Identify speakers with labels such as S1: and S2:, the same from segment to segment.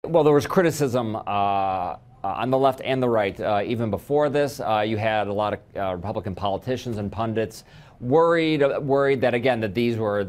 S1: Well, there was criticism on the left and the right even before this. You had a lot of Republican politicians and pundits worried that, again, that these were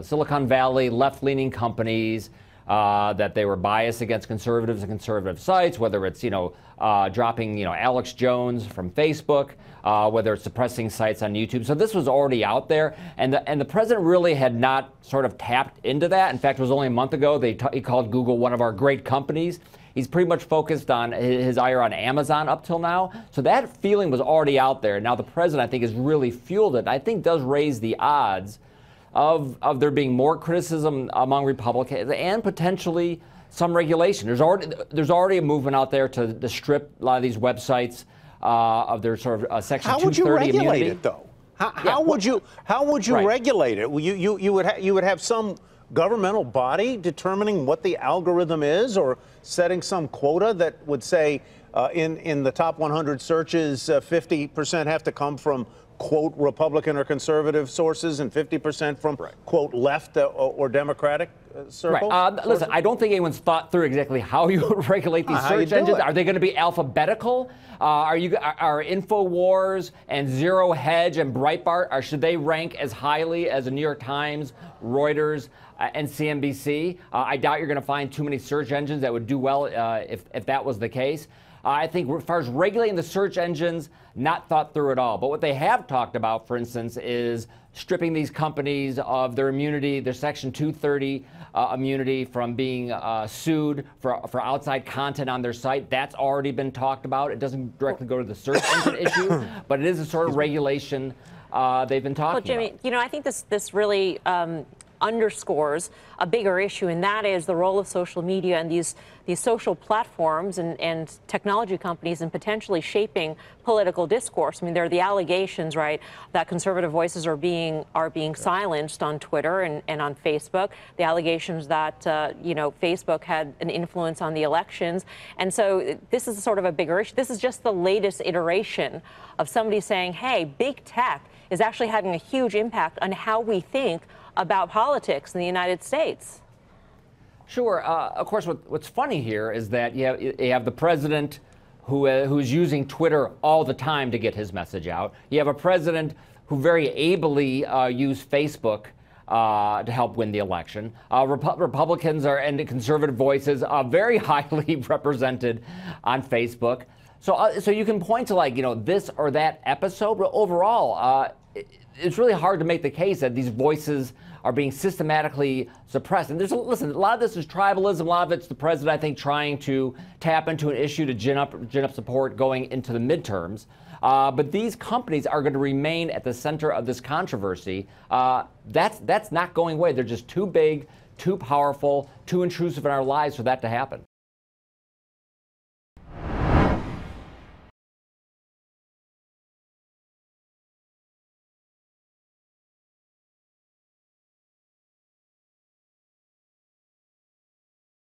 S1: Silicon Valley left-leaning companies, that they were biased against conservatives and conservative sites, whether it's dropping Alex Jones from Facebook, whether it's suppressing sites on YouTube. So this was already out there, and the president really had not sort of tapped into that. In fact, it was only a month ago he called Google one of our great companies. He's pretty much focused on his ire on Amazon up till now. So that feeling was already out there. Now the president, I think, has really fueled it. I think does raise the odds of there being more criticism among Republicans and potentially some regulation. There's already a movement out there to strip a lot of these websites of their sort of Section 230 immunity.
S2: How would you regulate it, though? How would you regulate it? You would have some governmental body determining what the algorithm is, or setting some quota that would say in the top 100 searches, 50% have to come from, quote, Republican or conservative sources and 50% from, quote, left or Democratic circles?
S1: Right. Listen, I don't think anyone's thought through exactly how you would regulate these search engines. Are they going to be alphabetical? Are InfoWars and Zero Hedge and Breitbart, should they rank as highly as the New York Times, Reuters, and CNBC? I doubt you're going to find too many search engines that would do well if that was the case. I think as far as regulating the search engines, not thought through at all. But what they have talked about, for instance, is stripping these companies of their immunity, their Section 230 immunity from being sued for outside content on their site. That's already been talked about. It doesn't directly go to the search engine issue, but it is a sort of regulation they've been talking about.
S3: Well, Jimmy, I think this really underscores a bigger issue, and that is the role of social media and these social platforms and technology companies in potentially shaping political discourse. I mean, there are the allegations, right, that conservative voices are being silenced on Twitter and on Facebook. The allegations that Facebook had an influence on the elections, and so this is sort of a bigger issue. This is just the latest iteration of somebody saying, "Hey, big tech is actually having a huge impact on how we think about politics in the United States."
S1: Sure. Of course, what's funny here is that you have the president who's using Twitter all the time to get his message out. You have a president who very ably used Facebook to help win the election. Republicans and conservative voices are very highly represented on Facebook. So you can point to this or that episode, but overall, it's really hard to make the case that these voices are being systematically suppressed. And listen, a lot of this is tribalism. A lot of it's the president, I think, trying to tap into an issue to gin up support going into the midterms. But these companies are going to remain at the center of this controversy. That's not going away. They're just too big, too powerful, too intrusive in our lives for that to happen.